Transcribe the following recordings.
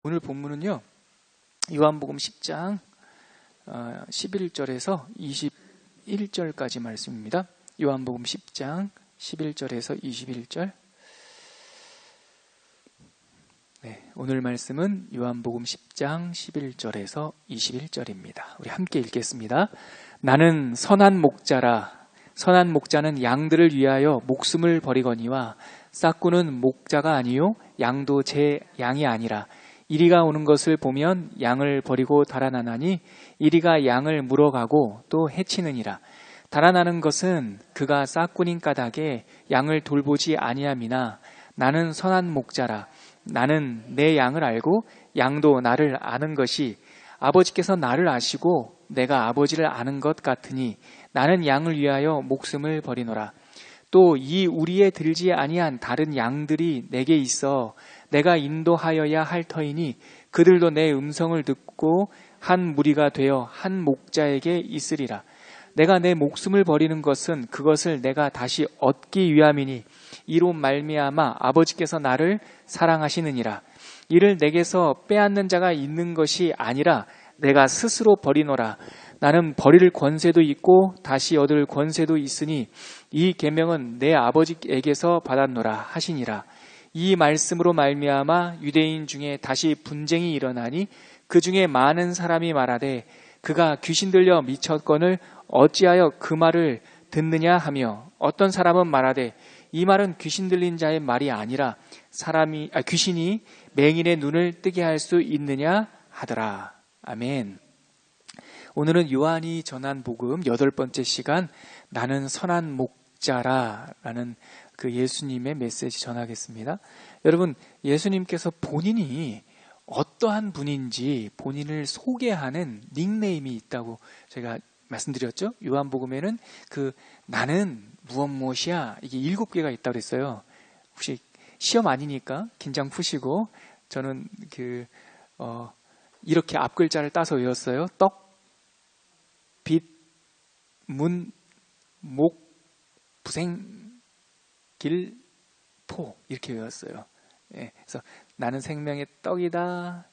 오늘 본문은요, 요한복음 10장 11절에서 21절까지 말씀입니다. 요한복음 10장 11절에서 21절. 오늘 말씀은 요한복음 10장 11절에서 21절입니다. 우리 함께 읽겠습니다. 나는 선한 목자라. 선한 목자는 양들을 위하여 목숨을 버리거니와 싹구는 목자가 아니요 양도 제 양이 아니라 이리가 오는 것을 보면 양을 버리고 달아나나니 이리가 양을 물어가고 또 해치느니라. 달아나는 것은 그가 싹꾼인 까닭에 양을 돌보지 아니함이나 나는 선한 목자라. 나는 내 양을 알고 양도 나를 아는 것이 아버지께서 나를 아시고 내가 아버지를 아는 것 같으니 나는 양을 위하여 목숨을 버리노라. 또 이 우리에 들지 아니한 다른 양들이 내게 있어 내가 인도하여야 할 터이니 그들도 내 음성을 듣고 한 무리가 되어 한 목자에게 있으리라. 내가 내 목숨을 버리는 것은 그것을 내가 다시 얻기 위함이니 이로 말미암아 아버지께서 나를 사랑하시느니라. 이를 내게서 빼앗는 자가 있는 것이 아니라 내가 스스로 버리노라. 나는 버릴 권세도 있고 다시 얻을 권세도 있으니 이 계명은 내 아버지에게서 받았노라 하시니라. 이 말씀으로 말미암아 유대인 중에 다시 분쟁이 일어나니 그 중에 많은 사람이 말하되 그가 귀신 들려 미쳤거늘 어찌하여 그 말을 듣느냐 하며 어떤 사람은 말하되 이 말은 귀신 들린 자의 말이 아니라 귀신이 맹인의 눈을 뜨게 할 수 있느냐 하더라. 아멘. 오늘은 요한이 전한 복음 8번째 시간 나는 선한 목자라 라는 그 예수님의 메시지 전하겠습니다. 여러분, 예수님께서 본인이 어떠한 분인지 본인을 소개하는 닉네임이 있다고 제가 말씀드렸죠. 요한복음에는 그 나는 무엇이야 이게 7개가 있다고 그랬어요. 혹시 시험 아니니까 긴장 푸시고 저는 이렇게 앞 글자를 따서 외웠어요. 떡, 빛, 문, 목, 부생, 길, 포 이렇게 외웠어요. 그래서 나는 생명의 떡이다.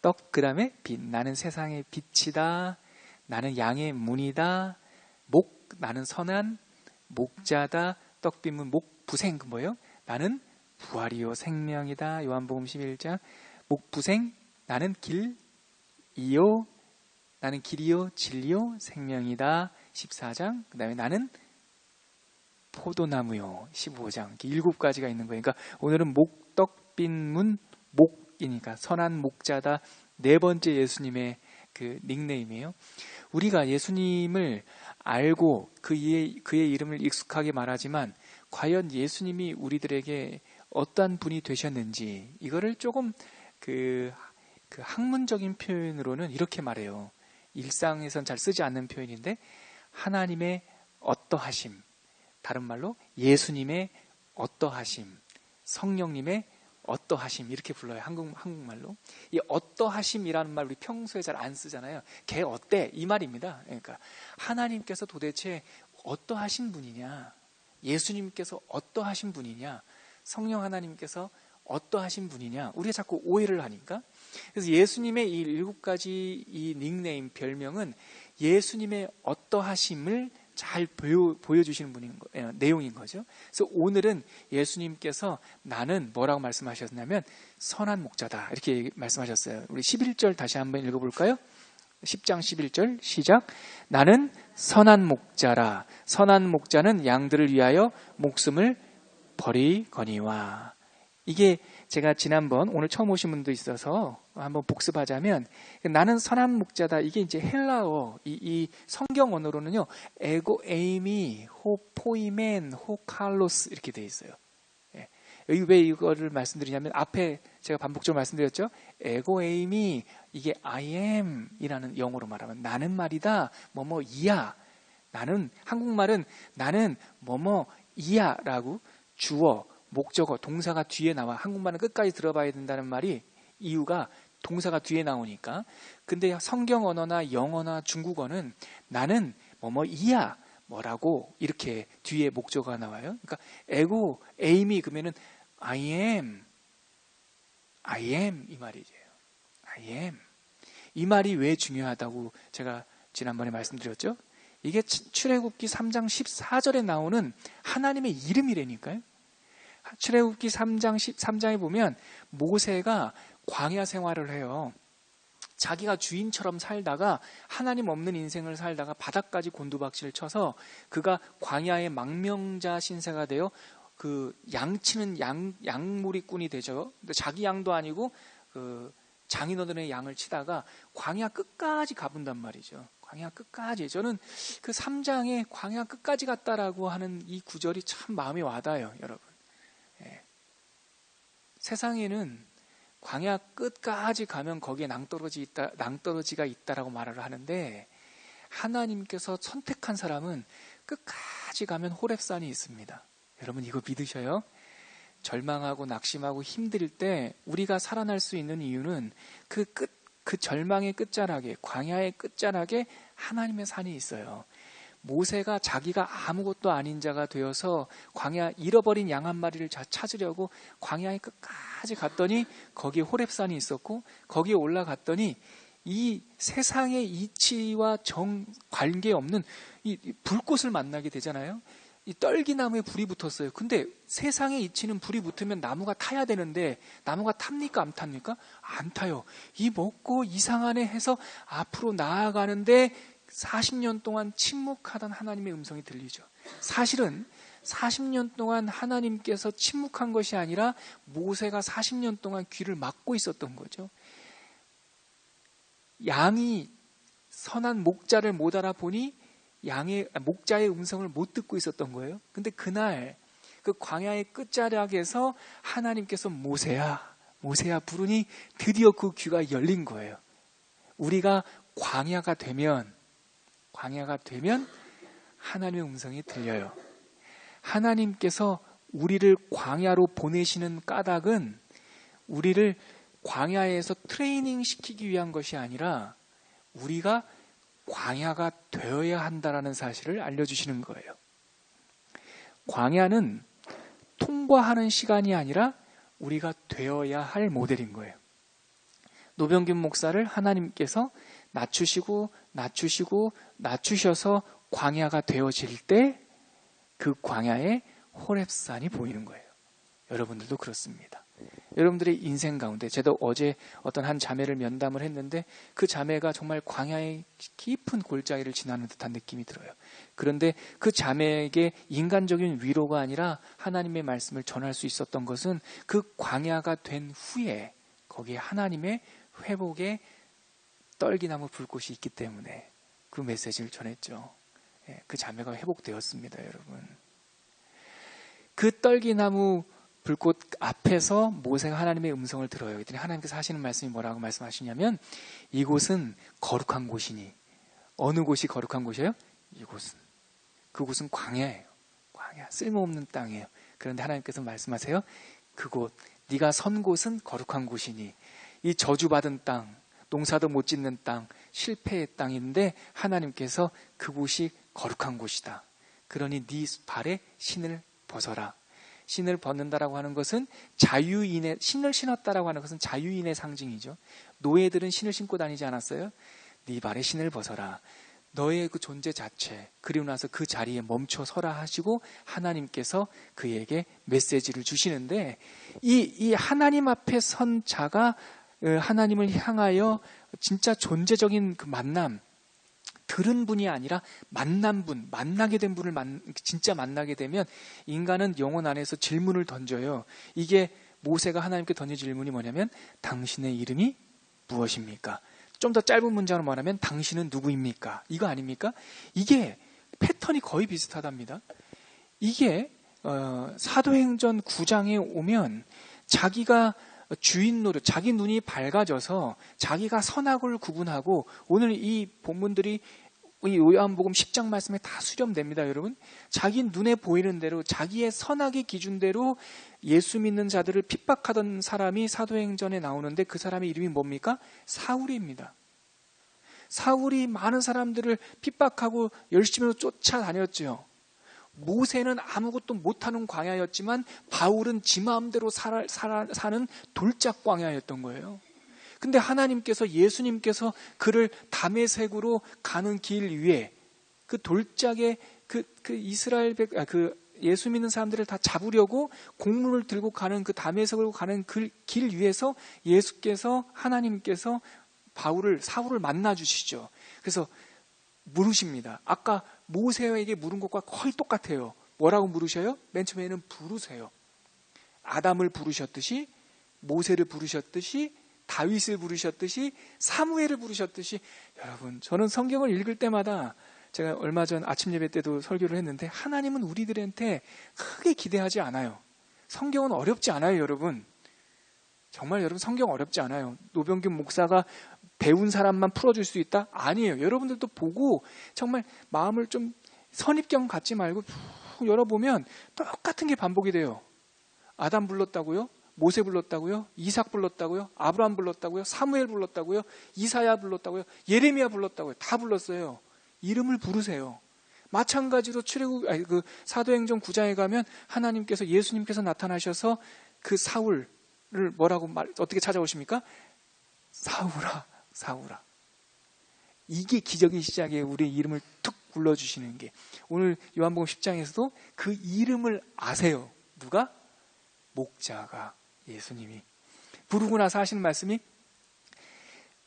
떡 그 다음에 빛. 나는 세상의 빛이다. 나는 양의 문이다. 목 나는 선한 목자다. 떡, 빛, 문, 목, 부생 그 뭐예요? 나는 부활이요 생명이다. 요한복음 11장. 목, 부생 나는 길이요. 나는 길이요 진리요 생명이다. 14장. 그 다음에 나는 포도나무요. 15장. 이렇게 7가지가 있는 거예요. 그러니까 오늘은 목, 떡, 빛, 문, 목이니까 선한 목자다. 4번째 예수님의 그 닉네임이에요. 우리가 예수님을 알고 그의 이름을 익숙하게 말하지만 과연 예수님이 우리들에게 어떠한 분이 되셨는지 이거를 조금 그 학문적인 표현으로는 이렇게 말해요. 일상에선 잘 쓰지 않는 표현인데 하나님의 어떠하심, 다른 말로 예수님의 어떠하심, 성령님의 어떠하심 이렇게 불러요. 한국말로. 이 어떠하심이라는 말 우리 평소에 잘 안 쓰잖아요. 걔 어때? 이 말입니다. 그러니까 하나님께서 도대체 어떠하신 분이냐, 예수님께서 어떠하신 분이냐, 성령 하나님께서 어떠하신 분이냐, 우리가 자꾸 오해를 하니까. 그래서 예수님의 이 7가지 이 닉네임 별명은 예수님의 어떠하심을 잘 보여주시는 내용인 거죠. 그래서 오늘은 예수님께서 나는 뭐라고 말씀하셨냐면 선한 목자다 이렇게 말씀하셨어요. 우리 11절 다시 한번 읽어볼까요? 10장 11절 시작. 나는 선한 목자라. 선한 목자는 양들을 위하여 목숨을 버리거니와. 이게 제가 지난번 오늘 처음 오신 분도 있어서 한번 복습하자면 나는 선한 목자다. 이게 이제 헬라어 이 성경 언어로는요 에고 에이미 호 포이멘 호 칼로스 이렇게 돼 있어요. 왜 이거를 말씀드리냐면 앞에 제가 반복적으로 말씀드렸죠. 에고 에이미 이게 I am 이라는 영어로 말하면 나는 말이다 뭐뭐 이야. 나는 한국말은 나는 뭐뭐 이야 라고 주어 목적어, 동사가 뒤에 나와. 한국말은 끝까지 들어봐야 된다는 말이 이유가 동사가 뒤에 나오니까. 근데 성경 언어나 영어나 중국어는 나는 뭐뭐이야 뭐라고 이렇게 뒤에 목적어가 나와요. 그러니까 에고, 에임이 그러면은 I am 이 말이죠. I am. 이 말이 왜 중요하다고 제가 지난번에 말씀드렸죠? 이게 출애굽기 3장 14절에 나오는 하나님의 이름이라니까요. 출애굽기 3장 13장에 보면 모세가 광야 생활을 해요. 자기가 주인처럼 살다가 하나님 없는 인생을 살다가 바닥까지 곤두박질을 쳐서 그가 광야의 망명자 신세가 되어 그 양치는 양무리꾼이 되죠. 자기 양도 아니고 그 장인어른의 양을 치다가 광야 끝까지 가본단 말이죠. 광야 끝까지. 저는 그 3장에 광야 끝까지 갔다라고 하는 이 구절이 참 마음에 와닿아요, 여러분. 예. 세상에는 광야 끝까지 가면 거기에 낭떠러지가 있다라고 말을 하는데, 하나님께서 선택한 사람은 끝까지 가면 호렙산이 있습니다. 여러분 이거 믿으셔요? 절망하고 낙심하고 힘들 때 우리가 살아날 수 있는 이유는 그 절망의 끝자락에, 광야의 끝자락에 하나님의 산이 있어요. 모세가 자기가 아무것도 아닌 자가 되어서 광야, 잃어버린 양 한 마리를 찾으려고 광야의 끝까지 갔더니 거기에 호렙산이 있었고, 거기에 올라갔더니 이 세상의 이치와 관계없는 이 불꽃을 만나게 되잖아요. 이 떨기나무에 불이 붙었어요. 근데 세상의 이치는 불이 붙으면 나무가 타야 되는데 나무가 탑니까 안 탑니까? 안 타요. 이 먹고 이상하네 해서 앞으로 나아가는데 40년 동안 침묵하던 하나님의 음성이 들리죠. 사실은 40년 동안 하나님께서 침묵한 것이 아니라 모세가 40년 동안 귀를 막고 있었던 거죠. 양이 선한 목자를 못 알아보니 목자의 음성을 못 듣고 있었던 거예요. 근데 그날 그 광야의 끝자락에서 하나님께서 모세야 부르니 드디어 그 귀가 열린 거예요. 우리가 광야가 되면 하나님의 음성이 들려요. 하나님께서 우리를 광야로 보내시는 까닭은 우리를 광야에서 트레이닝 시키기 위한 것이 아니라 우리가 광야가 되어야 한다라는 사실을 알려주시는 거예요. 광야는 통과하는 시간이 아니라 우리가 되어야 할 모델인 거예요. 노병균 목사를 하나님께서 낮추셔서 광야가 되어질 때 그 광야에 호렙산이 보이는 거예요. 여러분들도 그렇습니다. 여러분들의 인생 가운데, 저도 어제 어떤 한 자매를 면담을 했는데 그 자매가 정말 광야의 깊은 골짜기를 지나는 듯한 느낌이 들어요. 그런데 그 자매에게 인간적인 위로가 아니라 하나님의 말씀을 전할 수 있었던 것은 그 광야가 된 후에 거기에 하나님의 회복의 떨기나무 불꽃이 있기 때문에 그 메시지를 전했죠. 그 자매가 회복되었습니다, 여러분. 그 떨기나무 불꽃 앞에서 모세가 하나님의 음성을 들어요. 그랬더니 하나님께서 하시는 말씀이 뭐라고 말씀하시냐면, 이곳은 거룩한 곳이니. 어느 곳이 거룩한 곳이에요? 그곳은 광야예요. 광야, 쓸모없는 땅이에요. 그런데 하나님께서 말씀하세요. 그곳, 네가 선 곳은 거룩한 곳이니. 이 저주받은 땅, 농사도 못 짓는 땅, 실패의 땅인데 하나님께서 그곳이 거룩한 곳이다. 그러니 네 발에 신을 벗어라. 신을 벗는다라고 하는 것은 신을 신었다라고 하는 것은 자유인의 상징이죠. 노예들은 신을 신고 다니지 않았어요? 네 발에 신을 벗어라. 너의 그 존재 자체, 그리고 나서 그 자리에 멈춰 서라 하시고 하나님께서 그에게 메시지를 주시는데, 이 하나님 앞에 선 자가 하나님을 향하여 진짜 존재적인 그 만남, 들은 분이 아니라 만난 분, 만나게 된 분을 진짜 만나게 되면 인간은 영혼 안에서 질문을 던져요. 이게 모세가 하나님께 던진 질문이 뭐냐면, 당신의 이름이 무엇입니까? 좀 더 짧은 문장으로 말하면 당신은 누구입니까? 이거 아닙니까? 이게 패턴이 거의 비슷하답니다. 이게 사도행전 9장에 오면 자기가 주인 노릇, 자기 눈이 밝아져서 자기가 선악을 구분하고, 오늘 이 본문들이 이 요한복음 10장 말씀에 다 수렴됩니다, 여러분. 자기 눈에 보이는 대로, 자기의 선악의 기준대로 예수 믿는 자들을 핍박하던 사람이 사도행전에 나오는데, 그 사람의 이름이 뭡니까? 사울입니다. 사울이 많은 사람들을 핍박하고 열심히 쫓아다녔죠. 모세는 아무것도 못하는 광야였지만 바울은 지 마음대로 사는 돌짝 광야였던 거예요. 근데 하나님께서 예수님께서 그를 다메섹으로 가는 길 위에 그 돌짝에 그 이스라엘 예수 믿는 사람들을 다 잡으려고 공문을 들고 가는 그 다메섹으로 가는 그 길 위에서 예수께서 하나님께서 사울을 만나 주시죠. 그래서 물으십니다. 아까 모세에게 물은 것과 거의 똑같아요. 뭐라고 물으셔요? 맨 처음에는 부르세요. 아담을 부르셨듯이, 모세를 부르셨듯이, 다윗을 부르셨듯이, 사무엘을 부르셨듯이. 여러분, 저는 성경을 읽을 때마다 제가 얼마 전 아침 예배 때도 설교를 했는데 하나님은 우리들한테 크게 기대하지 않아요. 성경은 어렵지 않아요, 여러분. 정말 여러분, 성경 어렵지 않아요. 노병균 목사가 배운 사람만 풀어줄 수 있다? 아니에요. 여러분들도 보고 정말 마음을 좀 선입견 갖지 말고 쭉 열어보면 똑같은 게 반복이 돼요. 아담 불렀다고요? 모세 불렀다고요? 이삭 불렀다고요? 아브라함 불렀다고요? 사무엘 불렀다고요? 이사야 불렀다고요? 예레미야 불렀다고요? 다 불렀어요. 이름을 부르세요. 마찬가지로 사도행전 9장에 가면 하나님께서, 예수님께서 나타나셔서 그 사울을 어떻게 찾아오십니까? 사울아, 사울아. 이게 기적의 시작이에요. 우리의 이름을 툭 불러주시는 게. 오늘 요한복음 10장에서도 그 이름을 아세요. 누가? 목자가, 예수님이. 부르고 나서 하시는 말씀이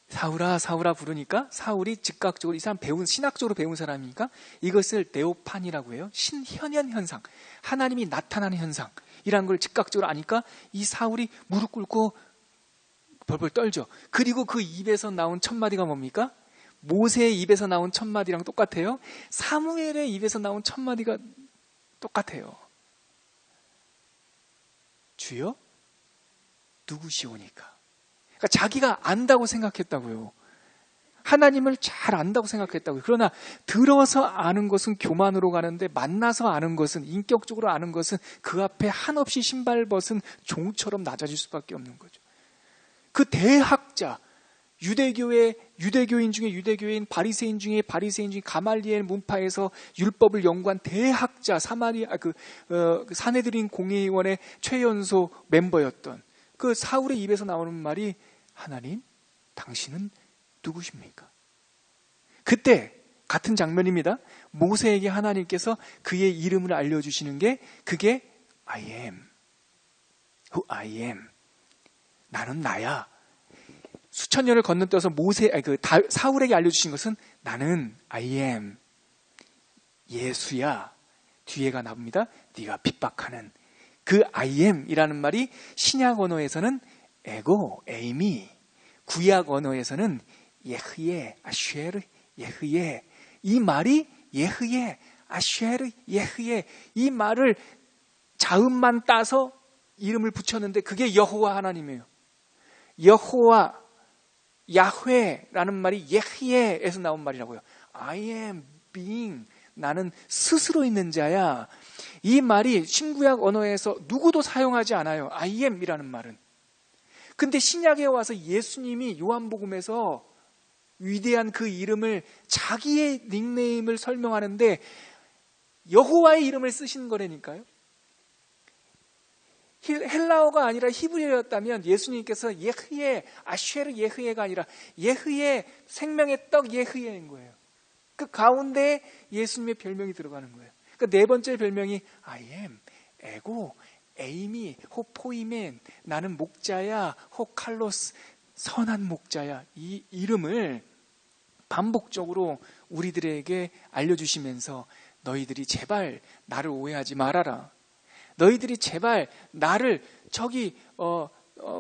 사울아, 사울아 부르니까 사울이 즉각적으로, 이 사람 신학적으로 배운 사람이니까 이것을 네오판이라고 해요. 신현현 현상, 하나님이 나타나는 현상이라는 걸 즉각적으로 아니까 이 사울이 무릎 꿇고 벌벌 떨죠. 그리고 그 입에서 나온 첫 마디가 뭡니까? 모세의 입에서 나온 첫 마디랑 똑같아요. 사무엘의 입에서 나온 첫 마디가 똑같아요. 주여, 누구시오니까? 그러니까 자기가 안다고 생각했다고요. 하나님을 잘 안다고 생각했다고요. 그러나 들어서 아는 것은 교만으로 가는데 만나서 아는 것은, 인격적으로 아는 것은 그 앞에 한없이 신발 벗은 종처럼 낮아질 수밖에 없는 거죠. 그 대학자, 유대교인 중에 유대교인, 바리새인 중에 바리새인 중에 가말리엘 문파에서 율법을 연구한 대학자, 사내들인 공의원의 최연소 멤버였던 그 사울의 입에서 나오는 말이, 하나님, 당신은 누구십니까? 그때 같은 장면입니다. 모세에게 하나님께서 그의 이름을 알려주시는 게, 그게 I am, who I am. 나는 나야. 수천 년을 건너뛰어서 사울에게 알려주신 것은 나는 I am, 예수야. 뒤에가 나옵니다. 네가 핍박하는 그 I am이라는 말이 신약 언어에서는 에고, 에이미, 구약 언어에서는 예흐예, 아쉐르, 예흐예. 이 말이 예흐예, 아쉐르, 예흐예. 이 말을 자음만 따서 이름을 붙였는데 그게 여호와 하나님이에요. 여호와, 야훼라는 말이 예흐예에서 나온 말이라고요. I am being, 나는 스스로 있는 자야. 이 말이 신구약 언어에서 누구도 사용하지 않아요. I am이라는 말은. 근데 신약에 와서 예수님이 요한복음에서 위대한 그 이름을, 자기의 닉네임을 설명하는데 여호와의 이름을 쓰신 거라니까요. 헬라어가 아니라 히브리어였다면 예수님께서 예흐예, 아쉐르 예흐예가 아니라 예흐예, 생명의 떡 예흐예인 거예요. 그 가운데 예수님의 별명이 들어가는 거예요. 그 네 번째 별명이 I am, 에고, 에이미, 호포이멘, 나는 목자야, 호칼로스, 선한 목자야. 이 이름을 반복적으로 우리들에게 알려주시면서 너희들이 제발 나를 오해하지 말아라. 너희들이 제발 나를 저기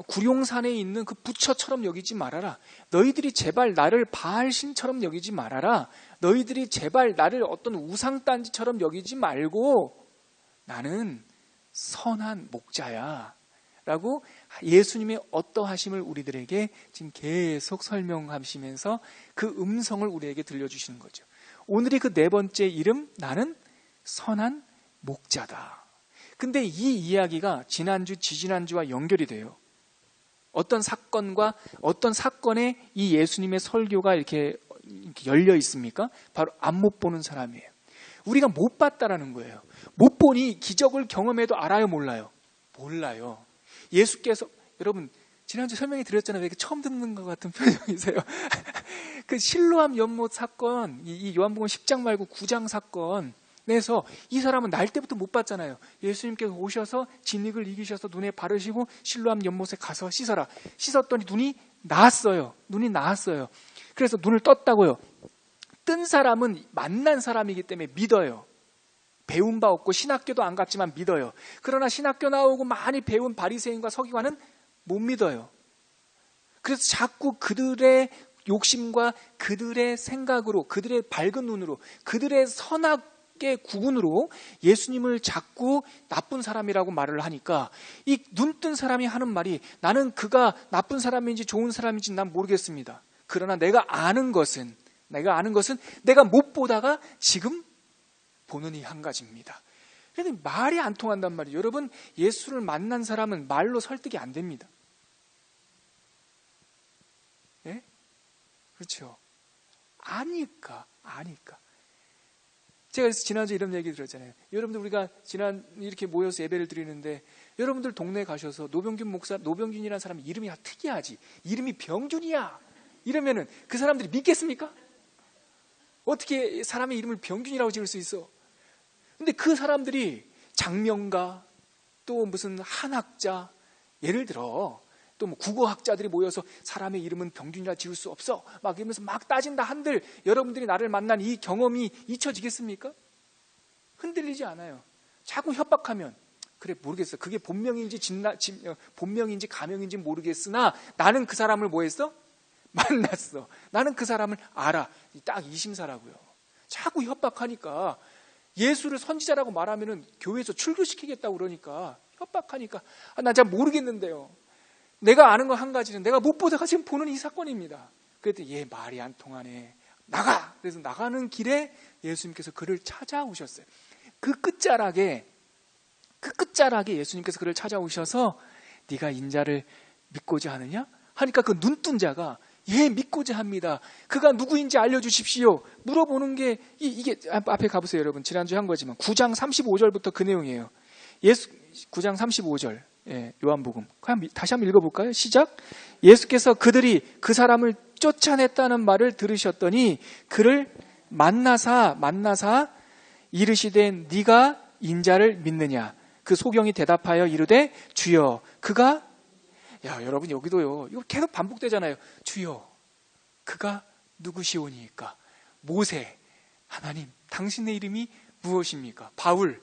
구룡산에 있는 그 부처처럼 여기지 말아라. 너희들이 제발 나를 바알신처럼 여기지 말아라. 너희들이 제발 나를 어떤 우상단지처럼 여기지 말고 나는 선한 목자야 라고 예수님의 어떠하심을 우리들에게 지금 계속 설명하시면서 그 음성을 우리에게 들려주시는 거죠. 오늘의 그 네 번째 이름, 나는 선한 목자다. 근데 이 이야기가 지난주, 지지난주와 연결이 돼요. 어떤 사건과 어떤 사건에 이 예수님의 설교가 이렇게 열려 있습니까? 바로 앞못 보는 사람이에요. 우리가 못 봤다라는 거예요. 못 보니 기적을 경험해도 알아요, 몰라요? 몰라요. 예수께서, 여러분, 지난주 설명해 드렸잖아요. 왜 이렇게 처음 듣는 것 같은 표정이세요? 그 실로암 연못 사건, 이 요한복음 10장 말고 9장 사건 내서 이 사람은 날 때부터 못 봤잖아요. 예수님께서 오셔서 진익을 이기셔서 눈에 바르시고 실로암 연못에 가서 씻어라. 씻었더니 눈이 나았어요. 눈이 나았어요. 그래서 눈을 떴다고요. 뜬 사람은 만난 사람이기 때문에 믿어요. 배운 바 없고 신학교도 안 갔지만 믿어요. 그러나 신학교 나오고 많이 배운 바리새인과 서기관은 못 믿어요. 그래서 자꾸 그들의 욕심과 그들의 생각으로, 그들의 밝은 눈으로, 그들의 선악의 구분으로 예수님을 자꾸 나쁜 사람이라고 말을 하니까 이 눈뜬 사람이 하는 말이 나는 그가 나쁜 사람인지 좋은 사람인지 난 모르겠습니다. 그러나 내가 아는 것은 내가 못 보다가 지금 보는 이 한 가지입니다. 그런데 말이 안 통한단 말이에요. 여러분, 예수를 만난 사람은 말로 설득이 안 됩니다. 예? 그렇죠. 아니까. 제가 그래서 지난주에 이런 얘기 들었잖아요. 여러분들 우리가 이렇게 모여서 예배를 드리는데 여러분들 동네에 가셔서 노병균이라는 사람 이름이 특이하지. 이름이 병균이야. 이러면은 그 사람들이 믿겠습니까? 어떻게 사람의 이름을 병균이라고 지을 수 있어? 근데 그 사람들이 장명가, 또 무슨 한학자, 예를 들어 또 뭐 국어학자들이 모여서 사람의 이름은 병균이라 지을 수 없어 막 이러면서 막 따진다 한들 여러분들이 나를 만난 이 경험이 잊혀지겠습니까? 흔들리지 않아요. 자꾸 협박하면 그래 모르겠어. 그게 본명인지 본명인지 가명인지 모르겠으나 나는 그 사람을 뭐 했어? 만났어. 나는 그 사람을 알아. 딱 이심사라고요. 자꾸 협박하니까 예수를 선지자라고 말하면은 교회에서 출교시키겠다고 그러니까 협박하니까 난 잘 모르겠는데요. 내가 아는 거 한 가지는 내가 못 보다가 지금 보는 이 사건입니다. 그랬더니 얘 말이 안 통하네. 나가! 그래서 나가는 길에 예수님께서 그를 찾아오셨어요. 그 끝자락에 예수님께서 그를 찾아오셔서 네가 인자를 믿고자 하느냐? 하니까 그 눈뜬 자가 예, 믿고자 합니다. 그가 누구인지 알려주십시오. 물어보는 게 이게 앞에 가보세요, 여러분. 지난주에 한 거지만 9장 35절부터 그 내용이에요. 9장 35절 요한복음. 다시 한번 읽어볼까요? 시작. 예수께서 그들이 그 사람을 쫓아냈다는 말을 들으셨더니 그를 만나사 이르시되 네가 인자를 믿느냐? 그 소경이 대답하여 이르되 주여 그가 여러분 여기도요. 이거 계속 반복되잖아요. 주여, 그가 누구시오니까? 모세, 하나님, 당신의 이름이 무엇입니까? 바울,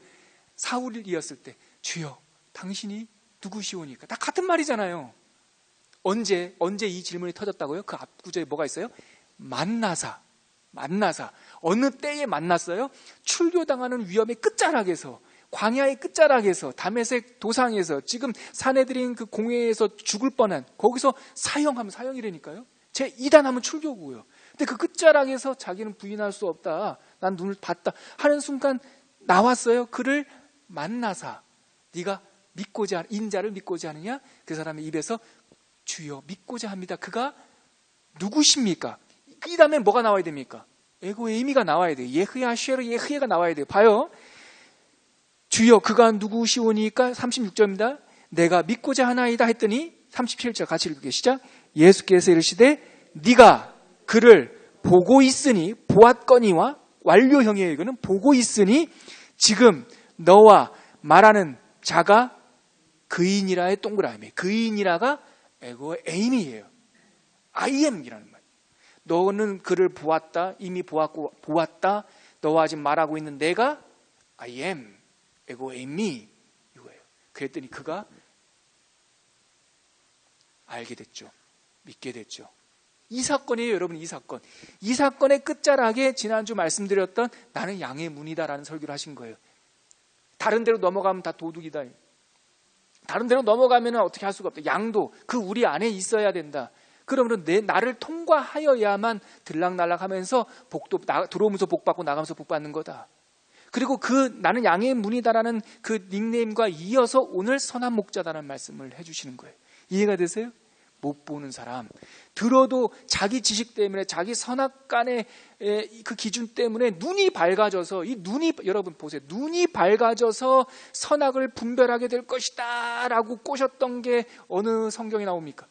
사울이었을 때 주여, 당신이 누구시오니까? 다 같은 말이잖아요. 언제 이 질문이 터졌다고요? 그 앞구절에 뭐가 있어요? 만나사. 어느 때에 만났어요? 출교당하는 위험의 끝자락에서, 광야의 끝자락에서, 다메섹 도상에서, 지금 사내들인 그 공회에서 죽을 뻔한, 거기서 사형하면 사형이라니까요. 제 2단하면 출교고요. 근데 그 끝자락에서 자기는 부인할 수 없다. 난 눈을 봤다. 하는 순간 나왔어요. 그를 만나사. 네가 인자를 믿고자 하느냐? 그 사람의 입에서 주여 믿고자 합니다. 그가 누구십니까? 이 다음에 뭐가 나와야 됩니까? 에고에이미가 나와야 돼요. 예흐야가 나와야 돼요. 봐요. 주여 그가 누구시오니까 36절입니다. 내가 믿고자 하나이다 했더니 37절 같이 읽을게요. 시작. 예수께서 이르시되 네가 그를 보고 있으니 보았거니와 완료형이에요. 이거는 보고 있으니 지금 너와 말하는 자가 그인이라의 동그라미. 그인이라가 에고에이미예요. I am이라는 말. 너는 그를 보았다. 이미 보았다. 너와 지금 말하고 있는 내가 I am. 에고에이미 이거예요. 그랬더니 그가 알게 됐죠. 믿게 됐죠. 이 사건이에요, 여러분. 이 사건의 끝자락에 지난주 말씀드렸던 나는 양의 문이다라는 설교를 하신 거예요. 다른 데로 넘어가면 다 도둑이다. 다른 데로 넘어가면 어떻게 할 수가 없다. 양도 그 우리 안에 있어야 된다. 그러면 나를 통과하여야만 들락날락하면서 들어오면서 복 받고 나가면서 복 받는 거다. 그리고 나는 양의 문이다라는 그 닉네임과 이어서 오늘 선한 목자다라는 말씀을 해주시는 거예요. 이해가 되세요? 못 보는 사람, 들어도 자기 지식 때문에, 자기 선악간의 그 기준 때문에 눈이 밝아져서, 여러분 보세요. 눈이 밝아져서 선악을 분별하게 될 것이다 라고 꼬셨던 게 어느 성경에 나옵니까?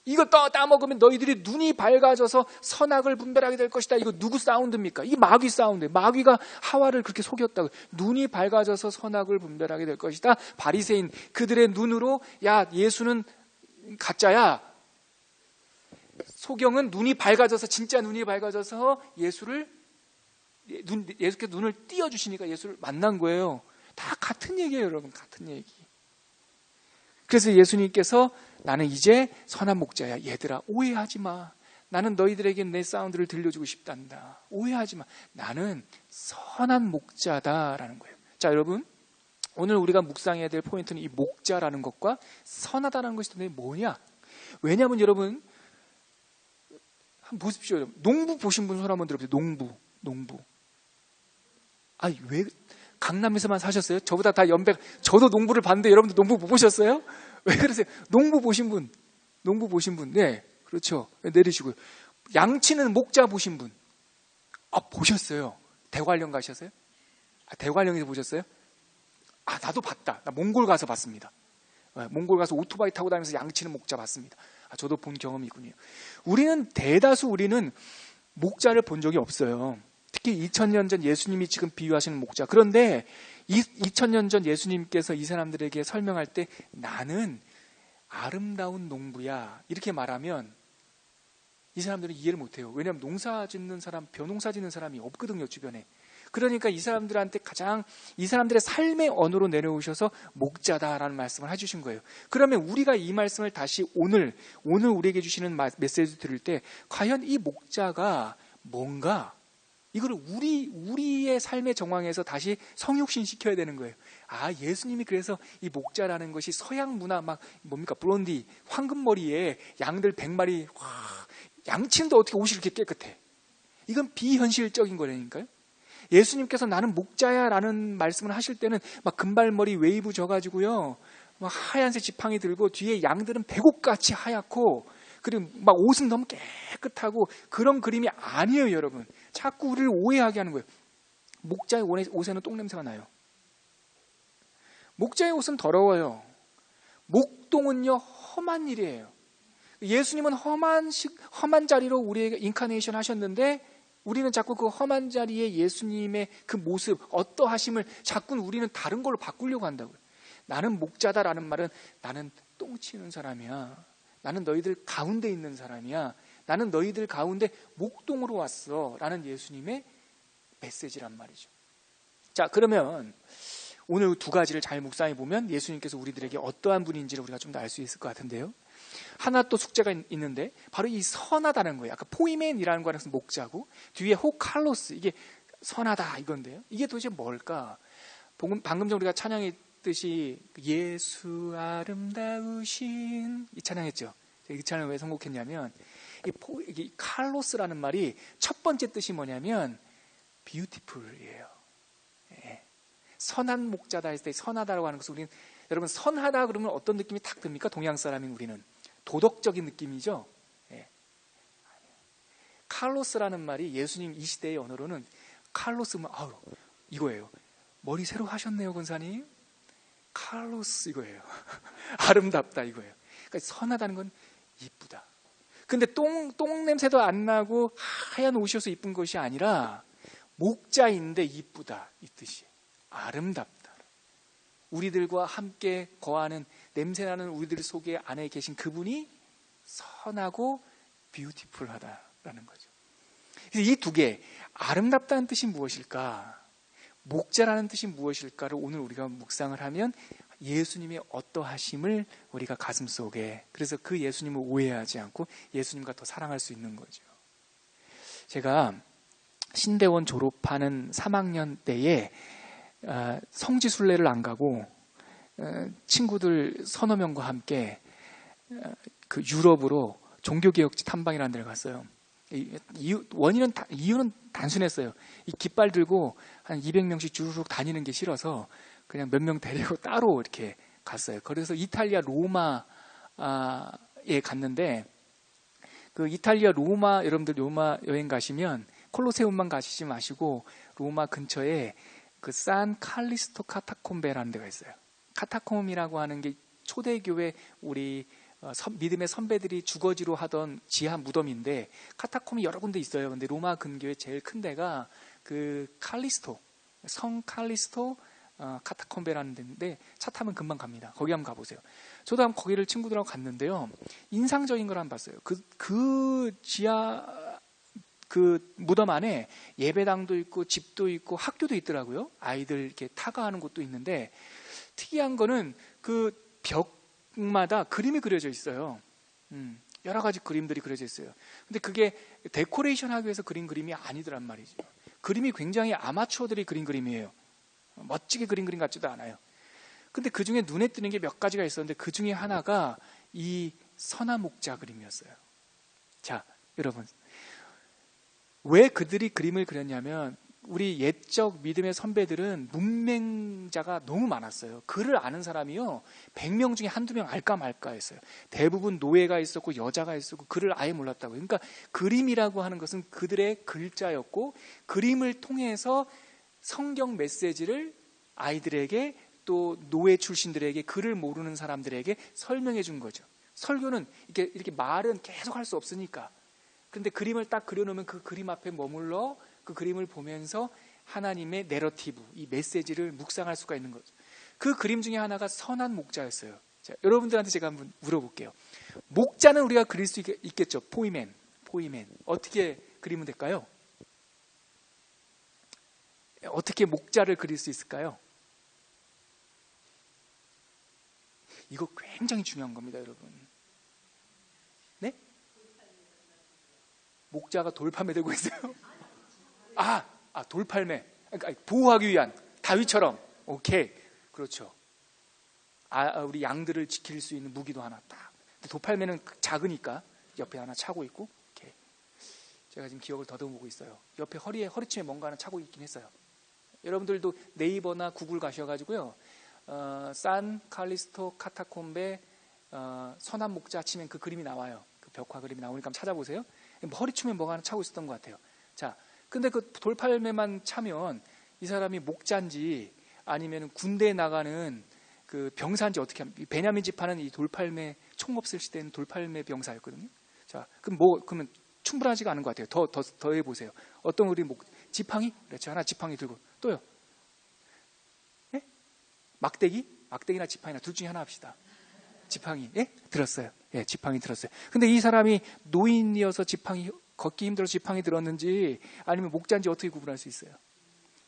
이거 따먹으면 너희들이 눈이 밝아져서 선악을 분별하게 될 것이다. 이거 누구 사운드입니까? 이게 마귀 사운드예요. 마귀가 하와를 그렇게 속였다고. 눈이 밝아져서 선악을 분별하게 될 것이다. 바리새인 그들의 눈으로 야 예수는 가짜야. 소경은 눈이 밝아져서 진짜 눈이 밝아져서 예수께서 눈을 띄워주시니까 예수를 만난 거예요. 다 같은 얘기예요, 여러분. 같은 얘기. 그래서 예수님께서 나는 이제 선한 목자야. 얘들아 오해하지 마. 나는 너희들에게 내 사운드를 들려주고 싶단다. 오해하지 마. 나는 선한 목자다라는 거예요. 자, 여러분 오늘 우리가 묵상해야 될 포인트는 이 목자라는 것과 선하다는 것이 도대체 뭐냐? 왜냐하면 여러분 한번 보십시오. 여러분. 농부 보신 분 손 한번 들어보세요. 농부. 아니 왜 강남에서만 사셨어요? 저보다 다 연배. 저도 농부를 봤는데 여러분들 농부 못 보셨어요? 왜 그러세요? 농부 보신 분. 네, 그렇죠. 내리시고요. 양치는 목자 보신 분. 보셨어요. 대관령 가셨어요? 대관령에서 보셨어요? 나도 봤다. 나 몽골 가서 봤습니다. 몽골 가서 오토바이 타고 다니면서 양치는 목자 봤습니다. 저도 본 경험이 있군요. 우리는 목자를 본 적이 없어요. 특히 2000년 전 예수님이 지금 비유하시는 목자. 그런데 2000년 전 예수님께서 이 사람들에게 설명할 때 나는 아름다운 농부야 이렇게 말하면 이 사람들은 이해를 못해요. 왜냐하면 농사 짓는 사람, 벼농사 짓는 사람이 없거든요, 주변에. 그러니까 이 사람들한테 이 사람들의 삶의 언어로 내려오셔서 목자다라는 말씀을 해주신 거예요. 그러면 우리가 이 말씀을 다시 오늘 우리에게 주시는 메시지 들을 때 과연 이 목자가 뭔가 이거를 우리의 삶의 정황에서 다시 성육신 시켜야 되는 거예요. 예수님이 그래서 이 목자라는 것이 서양 문화 블론디 황금머리에 양들 100마리 양치는데 어떻게 옷이 이렇게 깨끗해? 이건 비현실적인 거라니까요. 예수님께서 나는 목자야 라는 말씀을 하실 때는 금발머리 웨이브 져가지고요 하얀색 지팡이 들고 뒤에 양들은 배곡같이 하얗고 그리고 옷은 너무 깨끗하고 그런 그림이 아니에요, 여러분. 자꾸 우리를 오해하게 하는 거예요. 목자의 옷에는 똥냄새가 나요. 목자의 옷은 더러워요. 목동은요 험한 일이에요. 예수님은 험한 자리로 우리에게 인카네이션 하셨는데 우리는 자꾸 그 험한 자리에 예수님의 그 모습, 어떠하심을 자꾸 우리는 다른 걸로 바꾸려고 한다고요. 나는 목자다라는 말은 나는 똥 치는 사람이야. 나는 너희들 가운데 있는 사람이야. 나는 너희들 가운데 목동으로 왔어. 라는 예수님의 메시지란 말이죠. 자, 그러면 오늘 두 가지를 잘 묵상해 보면 예수님께서 우리들에게 어떠한 분인지를 우리가 좀 더 알 수 있을 것 같은데요. 하나 또 숙제가 있는데 바로 이 선하다는 거예요. 아까 포이멘이라는 거는 목자고 뒤에 호칼로스 이게 선하다 이건데요. 이게 도대체 뭘까? 방금 전 우리가 찬양했듯이 예수 아름다우신 이 찬양했죠. 이 찬양을 왜 선곡했냐면 이 칼로스라는 말이 첫 번째 뜻이 뭐냐면 beautiful이에요. 선한 목자다 했을 때 선하다라고 하는 것은 우리는 여러분 선하다 그러면 어떤 느낌이 탁 듭니까? 동양 사람인 우리는 도덕적인 느낌이죠. 칼로스라는 말이 예수님 이 시대의 언어로는 칼로스면 이거예요. 머리 새로 하셨네요, 권사님. 칼로스 이거예요. 아름답다 이거예요. 그러니까 선하다는 건 이쁘다. 근데 똥 냄새도 안 나고 하얀 옷이어서 이쁜 것이 아니라 목자인데 이쁘다 이 뜻이에요. 아름답다. 우리들과 함께 거하는 냄새나는 우리들 속에 안에 계신 그분이 선하고 뷰티풀하다라는 거죠. 그래서 이 두 개, 아름답다는 뜻이 무엇일까? 목자라는 뜻이 무엇일까를 오늘 우리가 묵상을 하면 예수님의 어떠하심을 우리가 가슴속에, 그래서 그 예수님을 오해하지 않고 예수님과 더 사랑할 수 있는 거죠. 제가 신대원 졸업하는 3학년 때에 성지순례를 안 가고 친구들 서너 명과 함께 그 유럽으로 종교개혁지 탐방이라는 데를 갔어요. 이유는 단순했어요. 이 깃발 들고 한 200명씩 주르륵 다니는 게 싫어서 그냥 몇 명 데리고 따로 이렇게 갔어요. 그래서 이탈리아 로마에 갔는데 그 이탈리아 로마, 여러분들 로마 여행 가시면 콜로세움만 가시지 마시고 로마 근처에 그 산 칼리스토 카타콤베라는 데가 있어요. 카타콤이라고 하는 게 초대교회 우리 믿음의 선배들이 주거지로 하던 지하 무덤인데 카타콤이 여러 군데 있어요. 근데 로마 근교에 제일 큰 데가 그 칼리스토, 성 칼리스토 카타콤베라는 데인데 차 타면 금방 갑니다. 거기 한번 가보세요. 저도 한번 거기를 친구들하고 갔는데요. 인상적인 걸 한번 봤어요. 그 지하 그 무덤 안에 예배당도 있고 집도 있고 학교도 있더라고요. 아이들 이렇게 타가하는 곳도 있는데 특이한 거는 그 벽마다 그림이 그려져 있어요. 여러 가지 그림들이 그려져 있어요. 근데 그게 데코레이션 하기 위해서 그린 그림이 아니더란 말이죠. 그림이 굉장히 아마추어들이 그린 그림이에요. 멋지게 그린 그림 같지도 않아요. 근데 그 중에 눈에 띄는 게 몇 가지가 있었는데 그 중에 하나가 이 선한 목자 그림이었어요. 자, 여러분. 왜 그들이 그림을 그렸냐면 우리 옛적 믿음의 선배들은 문맹자가 너무 많았어요. 글을 아는 사람이요 100명 중에 한두 명 알까 말까 했어요. 대부분 노예가 있었고 여자가 있었고 글을 아예 몰랐다고요. 그러니까 그림이라고 하는 것은 그들의 글자였고 그림을 통해서 성경 메시지를 아이들에게 또 노예 출신들에게 글을 모르는 사람들에게 설명해 준 거죠. 설교는 이렇게 말은 계속 할 수 없으니까. 그런데 그림을 딱 그려놓으면 그 그림 앞에 머물러 그 그림을 보면서 하나님의 내러티브, 이 메시지를 묵상할 수가 있는 거죠. 그 그림 중에 하나가 선한 목자였어요. 자, 여러분들한테 제가 한번 물어볼게요. 목자는 우리가 그릴 수 있겠죠. 포이맨. 어떻게 그리면 될까요? 어떻게 목자를 그릴 수 있을까요? 이거 굉장히 중요한 겁니다, 여러분. 네? 목자가 돌팔매 들고 있어요? 돌팔매. 그러니까 보호하기 위한 다윗처럼. 오케이. 그렇죠. 우리 양들을 지킬 수 있는 무기도 하나 딱. 돌팔매는 작으니까 옆에 하나 차고 있고. 오케이. 제가 지금 기억을 더듬어보고 있어요. 옆에 허리춤에 뭔가 하나 차고 있긴 했어요. 여러분들도 네이버나 구글 가셔가지고요. 산 칼리스토 카타콤베 선한 목자 치면 그 그림이 나와요. 그 벽화 그림이 나오니까 한번 찾아보세요. 허리춤에 뭐가 하나 차고 있었던 것 같아요. 자, 근데 그 돌팔매만 차면 이 사람이 목자인지 아니면 군대에 나가는 그 병사인지 어떻게 합니까? 베냐민 지파는 이 돌팔매 총 없을 시대는 돌팔매 병사였거든요. 자, 그러면 충분하지가 않은 것 같아요. 더 해보세요. 어떤 우리 지팡이? 그렇죠. 하나 지팡이 들고 또요. 예? 막대기나 지팡이나 둘 중에 하나 합시다. 지팡이. 예? 들었어요. 예, 지팡이 들었어요. 근데 이 사람이 노인이어서 걷기 힘들어서 지팡이 들었는지 아니면 목자인지 어떻게 구분할 수 있어요?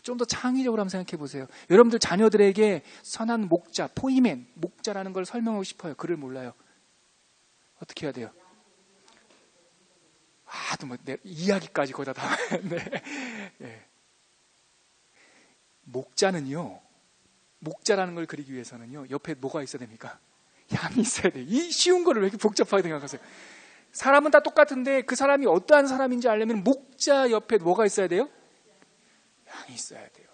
좀 더 창의적으로 한번 생각해 보세요. 여러분들 자녀들에게 선한 목자, 포이맨, 목자라는 걸 설명하고 싶어요. 글을 몰라요. 어떻게 해야 돼요? 이야기까지 거기다 다. 네. 네. 목자라는 걸 그리기 위해서는요, 옆에 뭐가 있어야 됩니까? 양이 있어야 돼요. 이 쉬운 거를 왜 이렇게 복잡하게 생각하세요? 사람은 다 똑같은데 그 사람이 어떠한 사람인지 알려면 목자 옆에 뭐가 있어야 돼요? 양이 있어야 돼요.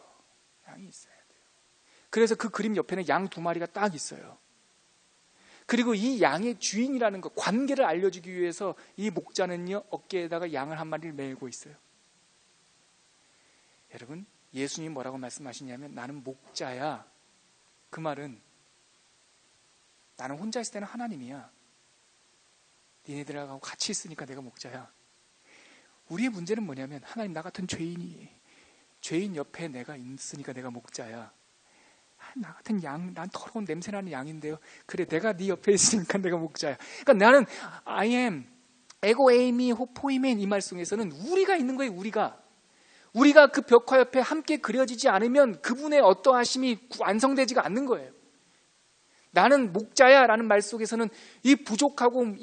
그래서 그 그림 옆에는 양 2마리가 딱 있어요. 그리고 이 양의 주인이라는 것, 관계를 알려주기 위해서 이 목자는요, 어깨에다가 양을 1마리를 메고 있어요. 여러분, 예수님이 뭐라고 말씀하시냐면 나는 목자야. 그 말은 나는 혼자 있을 때는 하나님이야. 니네들하고 같이 있으니까 내가 목자야. 우리의 문제는 뭐냐면 하나님, 나 같은 죄인 옆에 내가 있으니까 내가 목자야. 나 같은 양, 난 더러운 냄새나는 양인데요. 그래, 내가 네 옆에 있으니까 내가 목자야. 그러니까 나는 I am, 에고 에이미 호포이맨 이 말 속에서는 우리가 있는 거예요. 우리가 그 벽화 옆에 함께 그려지지 않으면 그분의 어떠하심이 완성되지가 않는 거예요. 나는 목자야 라는 말 속에서는 이 부족하고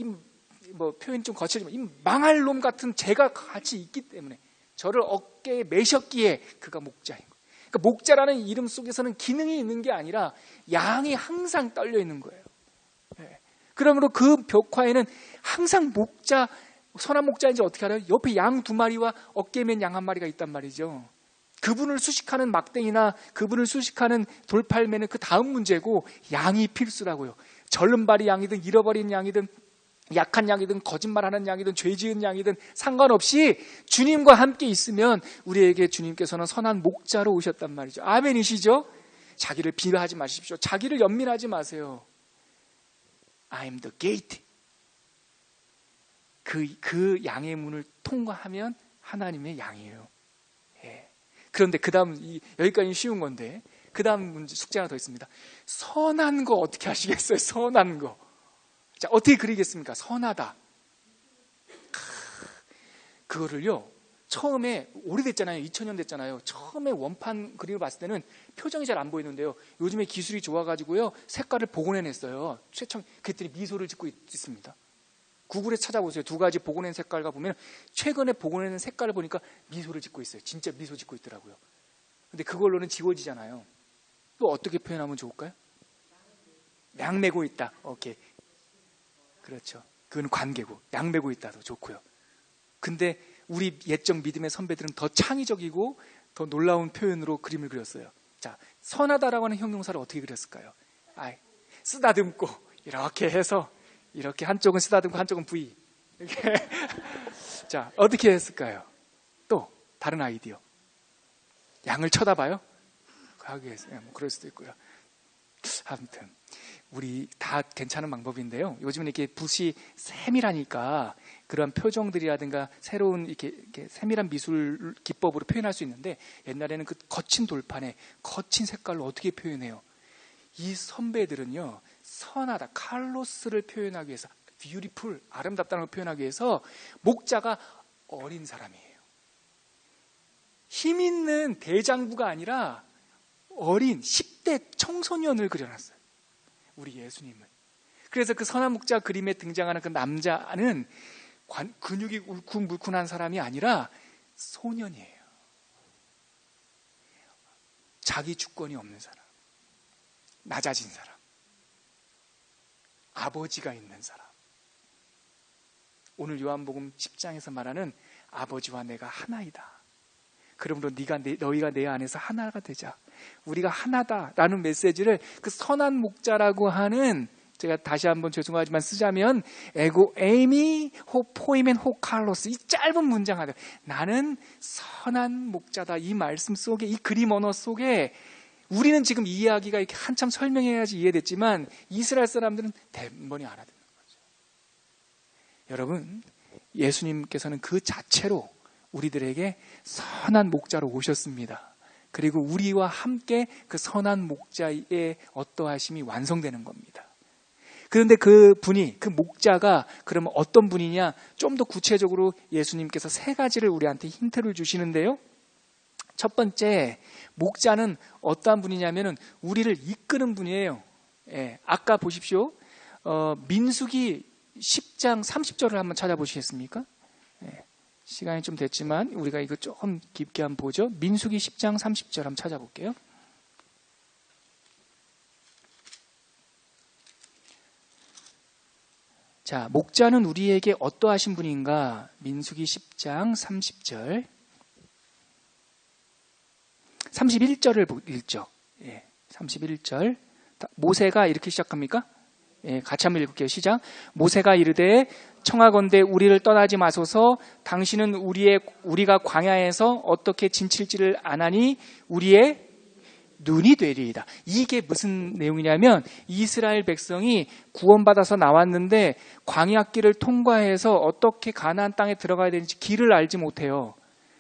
표현이 좀 거칠지만 이 망할 놈 같은 죄가 같이 있기 때문에 저를 어깨에 매셨기에 그가 목자인 거예요. 그러니까 목자라는 이름 속에서는 기능이 있는 게 아니라 양이 항상 떨려 있는 거예요. 네. 그러므로 그 벽화에는 항상 선한 목자인지 어떻게 알아요? 옆에 양 2마리와 어깨에 맨 양 1마리가 있단 말이죠. 그분을 수식하는 막대기나 그분을 수식하는 돌팔매는 그 다음 문제고 양이 필수라고요. 절름발이 양이든 잃어버린 양이든 약한 양이든 거짓말하는 양이든 죄지은 양이든 상관없이 주님과 함께 있으면 우리에게 주님께서는 선한 목자로 오셨단 말이죠. 아멘이시죠? 자기를 비하하지 마십시오. 자기를 연민하지 마세요. I am the gate. 그 양의 문을 통과하면 하나님의 양이에요. 예. 그런데 그 다음, 여기까지는 쉬운 건데, 그 다음 문제, 숙제 하나 더 있습니다. 선한 거 어떻게 하시겠어요? 선한 거. 자, 어떻게 그리겠습니까? 선하다. 그거를요, 처음에, 오래됐잖아요. 2000년 됐잖아요. 처음에 원판 그림을 봤을 때는 표정이 잘 안 보이는데요. 요즘에 기술이 좋아가지고요, 색깔을 복원해냈어요. 그랬더니 미소를 짓고 있습니다. 구글에 찾아보세요. 두 가지 복원한 색깔과 보면 최근에 복원한 색깔을 보니까 미소를 짓고 있어요. 진짜 미소 짓고 있더라고요. 근데 그걸로는 지워지잖아요. 또 어떻게 표현하면 좋을까요? 양매고 있다. 오케이. 그렇죠. 그건 관계고, 양매고 있다도 좋고요. 근데 우리 옛적 믿음의 선배들은 더 창의적이고 더 놀라운 표현으로 그림을 그렸어요. 자, 선하다라고 하는 형용사를 어떻게 그렸을까요? 쓰다듬고 이렇게 해서, 이렇게 한쪽은 쓰다듬고 한쪽은 V, 이렇게. 자, 어떻게 했을까요? 또 다른 아이디어. 양을 쳐다봐요? 하기 위해서, 뭐 그럴 수도 있고요. 아무튼 우리 다 괜찮은 방법인데요. 요즘은 이렇게 붓이 세밀하니까 그런 표정들이라든가 새로운 이렇게 세밀한 미술 기법으로 표현할 수 있는데, 옛날에는 그 거친 돌판에 거친 색깔로 어떻게 표현해요? 이 선배들은요, 선하다, 칼로스를 표현하기 위해서, beautiful, 아름답다는 걸 표현하기 위해서 목자가 어린 사람이에요. 힘 있는 대장부가 아니라 어린 10대 청소년을 그려놨어요. 우리 예수님은. 그래서 그 선한 목자 그림에 등장하는 그 남자는 근육이 울쿵불쿵한 사람이 아니라 소년이에요. 자기 주권이 없는 사람, 낮아진 사람, 아버지가 있는 사람. 오늘 요한복음 10장에서 말하는 아버지와 내가 하나이다. 그러므로 너희가 내 안에서 하나가 되자. 우리가 하나다라는 메시지를 그 선한 목자라고 하는, 제가 다시 한번 죄송하지만 쓰자면 에고 에이미 호 포이멘 호 칼로스, 이 짧은 문장 하나, 나는 선한 목자다, 이 말씀 속에, 이 그림 언어 속에 우리는 지금 이 이야기가 이렇게 한참 설명해야지 이해됐지만 이스라엘 사람들은 대번이 알아듣는 거죠. 여러분, 예수님께서는 그 자체로 우리들에게 선한 목자로 오셨습니다. 그리고 우리와 함께 그 선한 목자의 어떠하심이 완성되는 겁니다. 그런데 그 분이, 그 목자가 그러면 어떤 분이냐? 좀 더 구체적으로 예수님께서 세 가지를 우리한테 힌트를 주시는데요. 첫 번째, 목자는 어떠한 분이냐면은 우리를 이끄는 분이에요. 예, 아까 보십시오. 민수기 10장 30절을 한번 찾아보시겠습니까? 예, 시간이 좀 됐지만 우리가 이거 조금 깊게 한번 보죠. 민수기 10장 30절 한번 찾아볼게요. 자, 목자는 우리에게 어떠하신 분인가? 민수기 10장 30절. 31절을 읽죠. 예, 31절. 모세가 이렇게 시작합니까? 예, 같이 한번 읽을게요. 시작. 모세가 이르되 청하건대 우리를 떠나지 마소서. 당신은 우리가 광야에서 어떻게 진칠지를 아나니 우리의 눈이 되리이다. 이게 무슨 내용이냐면, 이스라엘 백성이 구원받아서 나왔는데 광야길을 통과해서 어떻게 가나안 땅에 들어가야 되는지 길을 알지 못해요.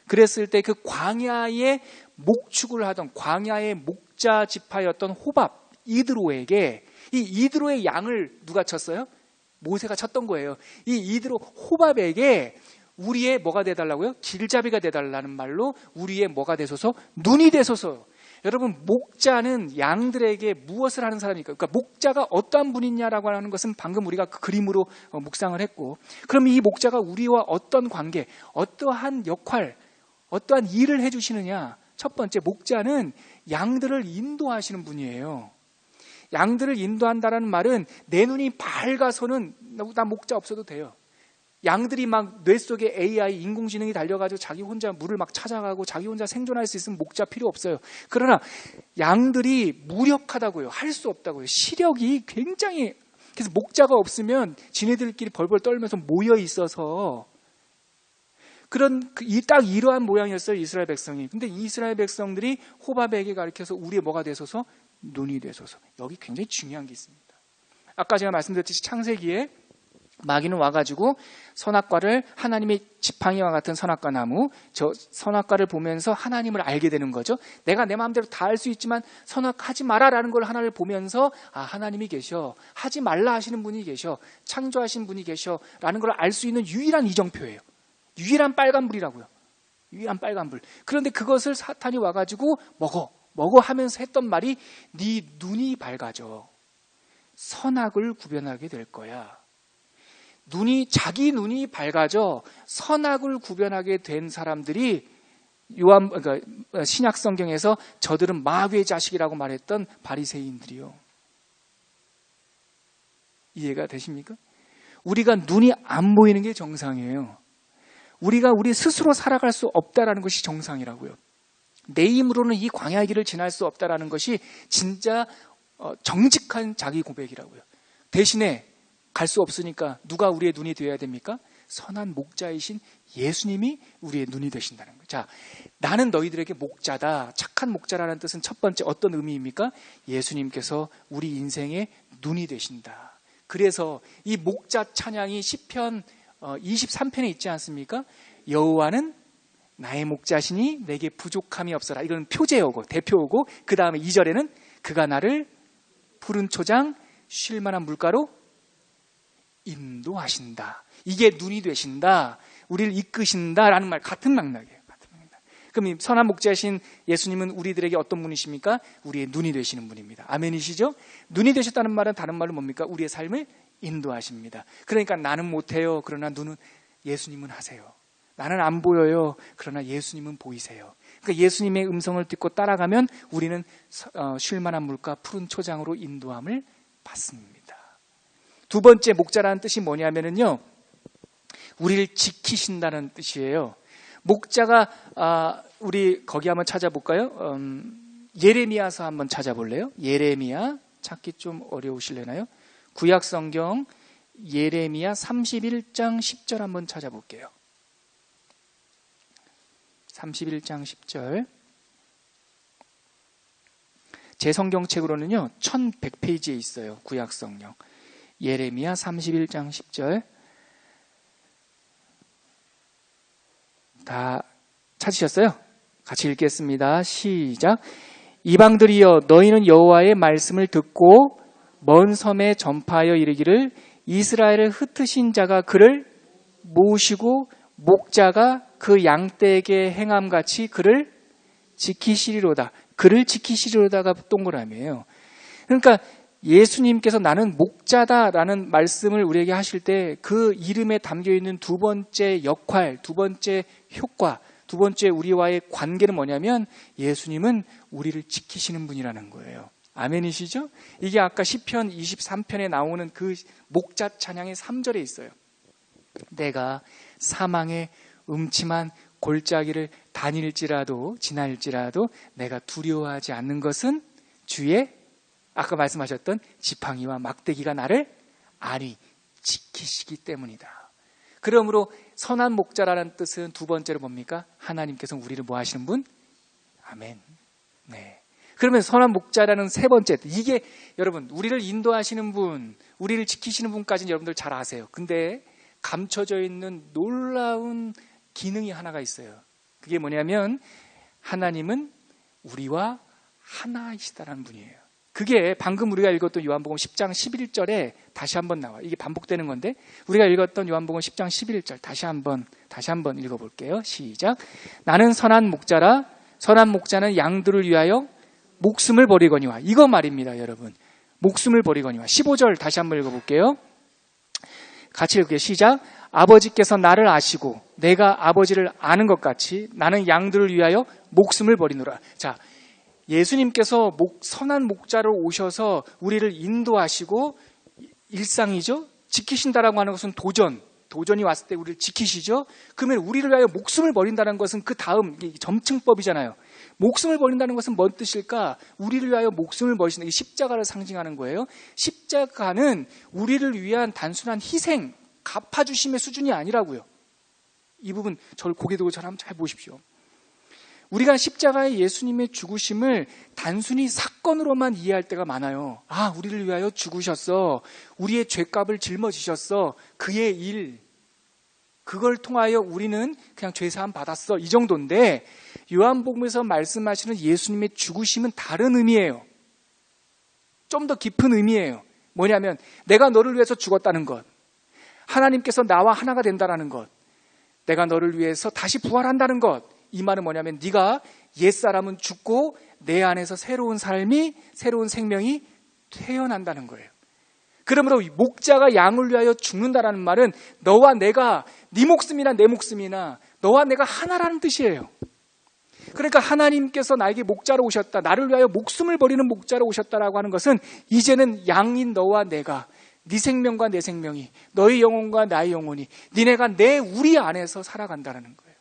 그랬을 때 그 광야의 목축을 하던, 광야의 목자 지파였던 호밥 이드로에게, 이 이드로의 양을 누가 쳤어요? 모세가 쳤던 거예요. 이 이드로 호밥에게 우리의 뭐가 돼달라고요? 길잡이가 돼달라는 말로 우리의 뭐가 되소서? 눈이 되소서. 여러분, 목자는 양들에게 무엇을 하는 사람입니까? 그러니까 목자가 어떠한 분이냐라고 하는 것은 방금 우리가 그 그림으로 묵상을 했고, 그럼 이 목자가 우리와 어떤 관계, 어떠한 역할, 어떠한 일을 해주시느냐? 첫 번째, 목자는 양들을 인도하시는 분이에요. 양들을 인도한다는 말은 내 눈이 밝아서는 나 목자 없어도 돼요. 양들이 막 뇌 속에 AI, 인공지능이 달려가지고 자기 혼자 물을 막 찾아가고 자기 혼자 생존할 수 있으면 목자 필요 없어요. 그러나 양들이 무력하다고요. 할 수 없다고요. 시력이 굉장히, 그래서 목자가 없으면 지네들끼리 벌벌 떨면서 모여 있어서 딱 이러한 모양이었어요, 이스라엘 백성이. 근데 이스라엘 백성들이 호밥에게 가르쳐서 우리의 뭐가 되소서? 눈이 되소서. 여기 굉장히 중요한 게 있습니다. 아까 제가 말씀드렸듯이 창세기에 마귀는 와가지고 선악과를 하나님의 지팡이와 같은 선악과 나무, 저 선악과를 보면서 하나님을 알게 되는 거죠. 내가 내 마음대로 다 할 수 있지만 선악하지 마라라는 걸 하나를 보면서 하나님이 계셔, 하지 말라 하시는 분이 계셔, 창조하신 분이 계셔 라는 걸 알 수 있는 유일한 이정표예요. 유일한 빨간불이라고요. 유일한 빨간불. 그런데 그것을 사탄이 와가지고 먹어 하면서 했던 말이 네 눈이 밝아져. 선악을 구별하게 될 거야. 자기 눈이 밝아져 선악을 구별하게 된 사람들이 그러니까 신약 성경에서 저들은 마귀의 자식이라고 말했던 바리새인들이요. 이해가 되십니까? 우리가 눈이 안 보이는 게 정상이에요. 우리가 우리 스스로 살아갈 수 없다라는 것이 정상이라고요. 내 힘으로는 이 광야의 길을 지날 수 없다라는 것이 진짜 정직한 자기 고백이라고요. 대신에 갈 수 없으니까 누가 우리의 눈이 되어야 됩니까? 선한 목자이신 예수님이 우리의 눈이 되신다는 거예요. 자, 나는 너희들에게 목자다. 착한 목자라는 뜻은 첫 번째 어떤 의미입니까? 예수님께서 우리 인생의 눈이 되신다. 그래서 이 목자 찬양이 시편 23편에 있지 않습니까? 여호와는 나의 목자시니 내게 부족함이 없어라. 이건 표제어고 대표어고, 그 다음에 2절에는 그가 나를 푸른 초장 쉴 만한 물가로 인도하신다. 이게 눈이 되신다. 우리를 이끄신다라는 말, 같은 맥락이에요. 그럼 이 선한 목자이신 예수님은 우리들에게 어떤 분이십니까? 우리의 눈이 되시는 분입니다. 아멘이시죠? 눈이 되셨다는 말은 다른 말로 뭡니까? 우리의 삶을 인도하십니다. 그러니까 나는 못해요. 그러나 예수님은 하세요. 나는 안 보여요. 그러나 예수님은 보이세요. 그러니까 예수님의 음성을 듣고 따라가면 우리는 쉴 만한 물가 푸른 초장으로 인도함을 받습니다. 두 번째 목자라는 뜻이 뭐냐면요, 우리를 지키신다는 뜻이에요. 목자가 우리 거기 한번 찾아볼까요? 예레미야서 한번 찾아볼래요? 예레미야 찾기 좀 어려우실려나요? 구약 성경 예레미야 31장 10절 한번 찾아볼게요. 31장 10절. 제 성경책으로는요 1100페이지에 있어요. 구약 성경 예레미야 31장 10절. 다 찾으셨어요? 같이 읽겠습니다. 시작. 이방들이여 너희는 여호와의 말씀을 듣고 먼 섬에 전파하여 이르기를 이스라엘을 흩으신 자가 그를 모으시고 목자가 그 양떼에게 행함같이 그를 지키시리로다. 그를 지키시리로다가 동그라미예요. 그러니까 예수님께서 나는 목자다라는 말씀을 우리에게 하실 때 그 이름에 담겨있는 두 번째 역할, 두 번째 효과, 두 번째 우리와의 관계는 뭐냐면 예수님은 우리를 지키시는 분이라는 거예요. 아멘이시죠? 이게 아까 시편 23편에 나오는 그 목자 찬양의 3절에 있어요. 내가 사망의 음침한 골짜기를 지날지라도 내가 두려워하지 않는 것은 주의 아까 말씀하셨던 지팡이와 막대기가 나를 아리 지키시기 때문이다. 그러므로 선한 목자라는 뜻은 두 번째로 뭡니까? 하나님께서 우리를 뭐 하시는 분? 아멘. 네. 그러면 선한 목자라는 세 번째, 이게 여러분 우리를 인도하시는 분, 우리를 지키시는 분까지는 여러분들 잘 아세요. 근데 감춰져 있는 놀라운 기능이 하나가 있어요. 그게 뭐냐면 하나님은 우리와 하나이시다라는 분이에요. 그게 방금 우리가 읽었던 요한복음 10장 11절에 다시 한번 나와요. 이게 반복되는 건데 우리가 읽었던 요한복음 10장 11절 다시 한번 읽어볼게요. 시작. 나는 선한 목자라 선한 목자는 양들을 위하여 목숨을 버리거니와. 이거 말입니다, 여러분. 목숨을 버리거니와. 15절 다시 한번 읽어볼게요. 같이 읽을게요. 시작. 아버지께서 나를 아시고 내가 아버지를 아는 것 같이 나는 양들을 위하여 목숨을 버리노라. 자, 예수님께서 선한 목자로 오셔서 우리를 인도하시고 일상이죠. 지키신다라고 하는 것은 도전이 왔을 때 우리를 지키시죠. 그러면 우리를 위하여 목숨을 버린다는 것은 그 다음 점층법이잖아요. 목숨을 버린다는 것은 뭔 뜻일까? 우리를 위하여 목숨을 버리신다. 이 십자가를 상징하는 거예요. 십자가는 우리를 위한 단순한 희생, 갚아주심의 수준이 아니라고요. 이 부분 저를 고개 들고 저를 한번 잘 보십시오. 우리가 십자가의 예수님의 죽으심을 단순히 사건으로만 이해할 때가 많아요. 아, 우리를 위하여 죽으셨어. 우리의 죄값을 짊어지셨어. 그의 일. 그걸 통하여 우리는 그냥 죄사함 받았어. 이 정도인데 요한복음에서 말씀하시는 예수님의 죽으심은 다른 의미예요. 좀 더 깊은 의미예요. 뭐냐면 내가 너를 위해서 죽었다는 것. 하나님께서 나와 하나가 된다는 것. 내가 너를 위해서 다시 부활한다는 것. 이 말은 뭐냐면 네가 옛사람은 죽고 내 안에서 새로운 삶이, 새로운 생명이 태어난다는 거예요. 그러므로 목자가 양을 위하여 죽는다라는 말은 너와 내가, 네 목숨이나 내 목숨이나 너와 내가 하나라는 뜻이에요. 그러니까 하나님께서 나에게 목자로 오셨다, 나를 위하여 목숨을 버리는 목자로 오셨다라고 하는 것은 이제는 양인 너와 내가, 네 생명과 내 생명이, 너의 영혼과 나의 영혼이, 니네가 우리 안에서 살아간다는 거예요.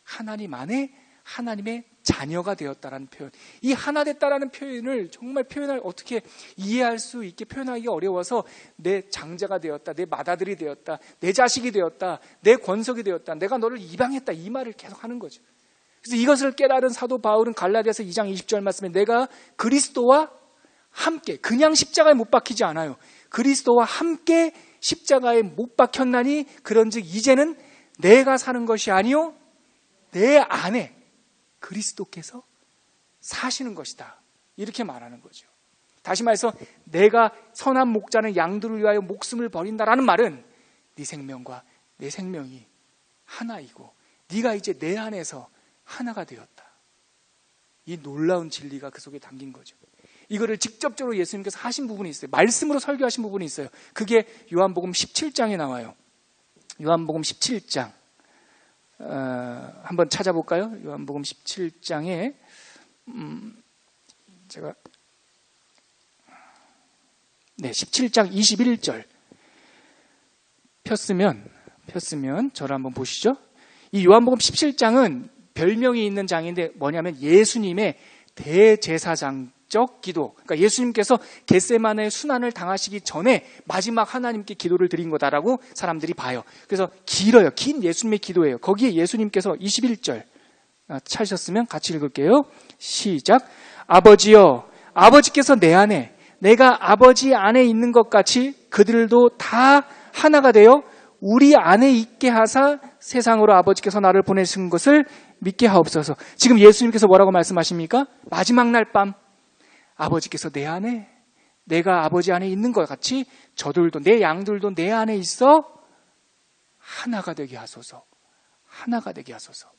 하나님 안에 하나님의 자녀가 되었다라는 표현. 이 하나 됐다라는 표현을 정말 표현할, 어떻게 이해할 수 있게 표현하기가 어려워서 내 장자가 되었다, 내 맏아들이 되었다, 내 자식이 되었다, 내 권속이 되었다, 내가 너를 입양했다, 이 말을 계속 하는 거죠. 그래서 이것을 깨달은 사도 바울은 갈라디아서 2장 20절 말씀에 내가 그리스도와 함께, 그냥 십자가에 못 박히지 않아요. 그리스도와 함께 십자가에 못 박혔나니 그런즉 이제는 내가 사는 것이 아니요 내 안에 그리스도께서 사시는 것이다. 이렇게 말하는 거죠. 다시 말해서 내가 선한 목자는 양들을 위하여 목숨을 버린다라는 말은 네 생명과 내 생명이 하나이고 네가 이제 내 안에서 하나가 되었다. 이 놀라운 진리가 그 속에 담긴 거죠. 이거를 직접적으로 예수님께서 하신 부분이 있어요. 말씀으로 설교하신 부분이 있어요. 그게 요한복음 17장에 나와요. 요한복음 17장 한번 찾아볼까요? 요한복음 17장에 제가 17장 21절 폈으면 저를 한번 보시죠. 이 요한복음 17장은 별명이 있는 장인데 뭐냐면 예수님의 대제사장적 기도. 그러니까 예수님께서 겟세마네의 순환을 당하시기 전에 마지막 하나님께 기도를 드린 거다라고 사람들이 봐요. 그래서 길어요. 긴 예수님의 기도예요. 거기에 예수님께서 21절 찾으셨으면 같이 읽을게요. 시작. 아버지여, 아버지께서 내 안에, 내가 아버지 안에 있는 것 같이 그들도 다 하나가 되어 우리 안에 있게 하사 세상으로 아버지께서 나를 보내신 것을 믿게 하옵소서. 지금 예수님께서 뭐라고 말씀하십니까? 마지막 날 밤 아버지께서 내 안에, 내가 아버지 안에 있는 것 같이 저들도, 내 양들도 내 안에 있어 하나가 되게 하소서. 하나가 되게 하소서.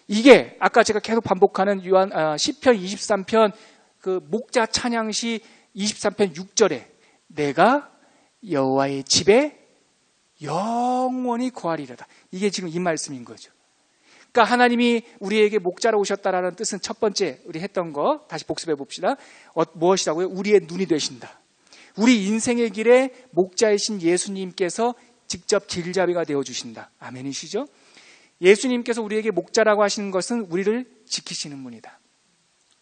이게 아까 제가 계속 반복하는 시편 23편 그 목자 찬양시 23편 6절에 내가 여호와의 집에 영원히 거하리로다. 이게 지금 이 말씀인 거죠. 그러니까 하나님이 우리에게 목자로 오셨다라는 뜻은 첫 번째 우리 했던 거 다시 복습해 봅시다. 무엇이라고요? 우리의 눈이 되신다. 우리 인생의 길에 목자이신 예수님께서 직접 길잡이가 되어주신다. 아멘이시죠? 예수님께서 우리에게 목자라고 하시는 것은 우리를 지키시는 분이다.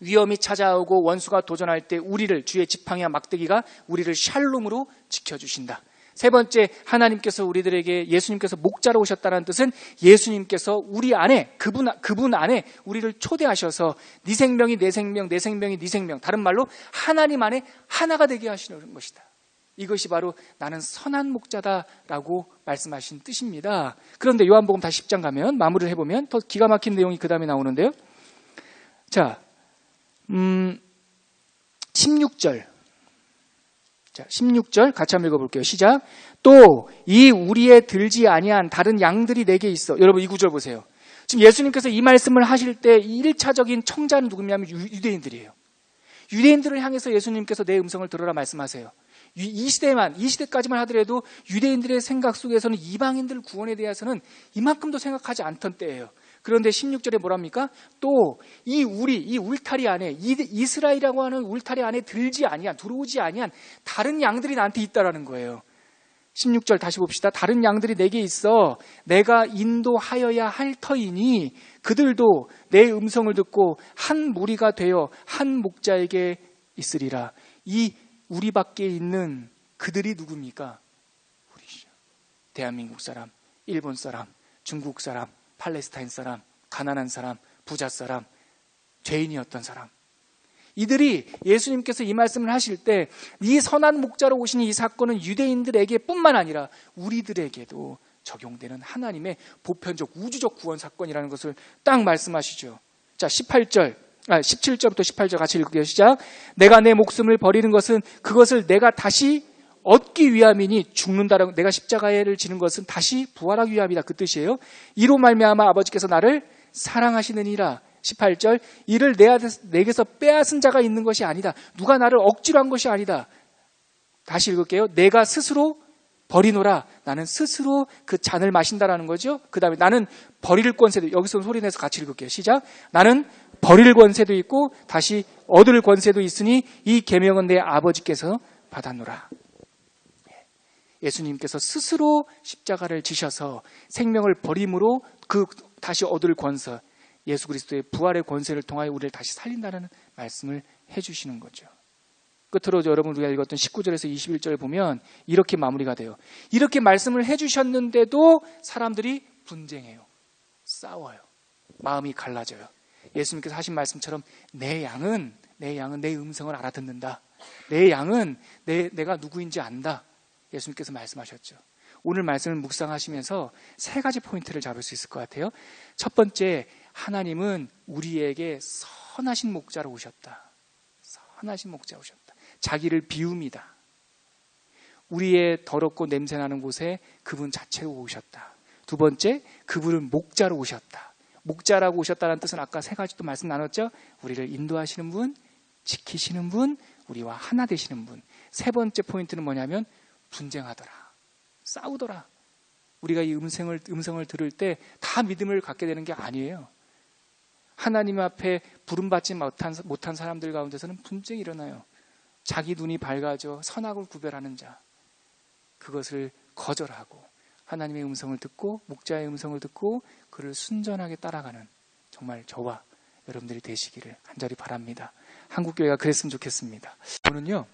위험이 찾아오고 원수가 도전할 때 우리를, 주의 지팡이와 막대기가 우리를 샬롬으로 지켜주신다. 세 번째, 하나님께서 우리들에게 예수님께서 목자로 오셨다는 뜻은 예수님께서 우리 안에, 그분 안에 우리를 초대하셔서 네 생명이 내 생명, 내 생명이 네 생명, 다른 말로 하나님 안에 하나가 되게 하시는 것이다. 이것이 바로 나는 선한 목자다라고 말씀하신 뜻입니다. 그런데 요한복음 다시 10장 가면 마무리를 해보면 더 기가 막힌 내용이 그 다음에 나오는데요. 자, 16절. 자, 16절 같이 한번 읽어볼게요. 시작. 또 이 우리에 들지 아니한 다른 양들이 내게 있어. 여러분 이 구절 보세요. 지금 예수님께서 이 말씀을 하실 때 1차적인 청자는 누구냐면 유대인들이에요. 유대인들을 향해서 예수님께서 내 음성을 들으라 말씀하세요. 이 시대까지만 하더라도 유대인들의 생각 속에서는 이방인들 구원에 대해서는 이만큼도 생각하지 않던 때예요. 그런데 16절에 뭐랍니까? 또 이 울타리 안에, 이스라엘이라고 하는 울타리 안에 들어오지 아니한 다른 양들이 나한테 있다라는 거예요. 16절 다시 봅시다. 다른 양들이 내게 있어 내가 인도하여야 할 터이니 그들도 내 음성을 듣고 한 무리가 되어 한 목자에게 있으리라. 이 우리 밖에 있는 그들이 누굽니까? 우리죠. 대한민국 사람, 일본 사람, 중국 사람, 팔레스타인 사람, 가난한 사람, 부자 사람, 죄인이었던 사람. 이들이 예수님께서 이 말씀을 하실 때 이 선한 목자로 오신 이 사건은 유대인들에게 뿐만 아니라 우리들에게도 적용되는 하나님의 보편적 우주적 구원 사건이라는 것을 딱 말씀하시죠. 자, 17절부터 18절 같이 읽을게요. 시작. 내가 내 목숨을 버리는 것은 그것을 내가 다시 얻기 위함이니 죽는다라고, 내가 십자가를 지는 것은 다시 부활하기 위함이다, 그 뜻이에요. 이로 말미암아 아버지께서 나를 사랑하시느니라. 18절. 이를 내게서 빼앗은 자가 있는 것이 아니다. 누가 나를 억지로 한 것이 아니다. 다시 읽을게요. 내가 스스로 버리노라. 나는 스스로 그 잔을 마신다라는 거죠. 그 다음에 나는 버릴 권세도, 여기서 소리내서 같이 읽을게요. 시작. 나는 버릴 권세도 있고 다시 얻을 권세도 있으니 이 계명은 내 아버지께서 받았노라. 예수님께서 스스로 십자가를 지셔서 생명을 버림으로 그 다시 얻을 권세, 예수 그리스도의 부활의 권세를 통하여 우리를 다시 살린다는 말씀을 해주시는 거죠. 끝으로 여러분 우리가 읽었던 19절에서 21절을 보면 이렇게 마무리가 돼요. 이렇게 말씀을 해주셨는데도 사람들이 분쟁해요. 싸워요. 마음이 갈라져요. 예수님께서 하신 말씀처럼 내 양은 내 음성을 알아듣는다. 내 양은 내가 누구인지 안다. 예수님께서 말씀하셨죠. 오늘 말씀을 묵상하시면서 세 가지 포인트를 잡을 수 있을 것 같아요. 첫 번째, 하나님은 우리에게 선하신 목자로 오셨다. 선하신 목자로 오셨다. 자기를 비웁니다. 우리의 더럽고 냄새나는 곳에 그분 자체로 오셨다. 두 번째, 그분은 목자로 오셨다. 목자라고 오셨다는 뜻은 아까 세 가지 또 말씀 나눴죠. 우리를 인도하시는 분, 지키시는 분, 우리와 하나 되시는 분. 세 번째 포인트는 뭐냐면 분쟁하더라. 싸우더라. 우리가 이 음성을 들을 때 다 믿음을 갖게 되는 게 아니에요. 하나님 앞에 부름받지 못한 사람들 가운데서는 분쟁이 일어나요. 자기 눈이 밝아져 선악을 구별하는 자. 그것을 거절하고 하나님의 음성을 듣고 목자의 음성을 듣고 그를 순전하게 따라가는 정말 저와 여러분들이 되시기를 간절히 바랍니다. 한국교회가 그랬으면 좋겠습니다. 저는요.